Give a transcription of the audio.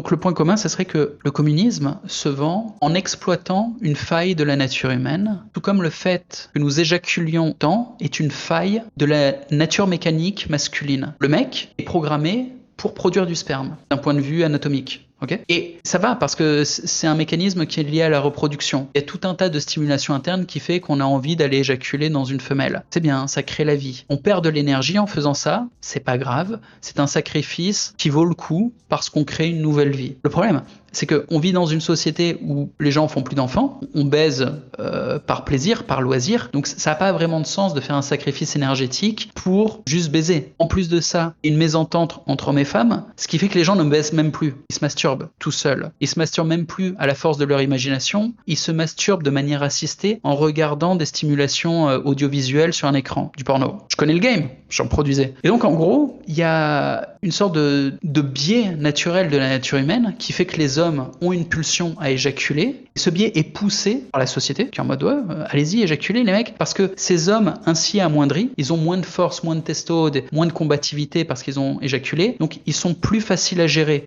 Donc le point commun, ce serait que le communisme se vend en exploitant une faille de la nature humaine, tout comme le fait que nous éjaculions tant est une faille de la nature mécanique masculine. Le mec est programmé pour produire du sperme, d'un point de vue anatomique. Okay. Et ça va parce que c'est un mécanisme qui est lié à la reproduction. Il y a tout un tas de stimulation interne qui fait qu'on a envie d'aller éjaculer dans une femelle. C'est bien, ça crée la vie. On perd de l'énergie en faisant ça, c'est pas grave, c'est un sacrifice qui vaut le coup parce qu'on crée une nouvelle vie. Le problème, c'est qu'on vit dans une société où les gens font plus d'enfants, on baise par plaisir, par loisir, donc ça n'a pas vraiment de sens de faire un sacrifice énergétique pour juste baiser. En plus de ça, une mésentente entre hommes et femmes, ce qui fait que les gens ne baisent même plus, ils se masturbent tout seuls. Ils se masturbent même plus à la force de leur imagination, ils se masturbent de manière assistée en regardant des stimulations audiovisuelles sur un écran, du porno. Je connais le game, j'en produisais. Et donc en gros, il y a une sorte de biais naturel de la nature humaine qui fait que les hommes ont une pulsion à éjaculer. Ce biais est poussé par la société, qui est en mode ouais, allez-y, éjaculez les mecs, parce que ces hommes ainsi amoindris, ils ont moins de force, moins de testo, moins de combativité parce qu'ils ont éjaculé, donc ils sont plus faciles à gérer.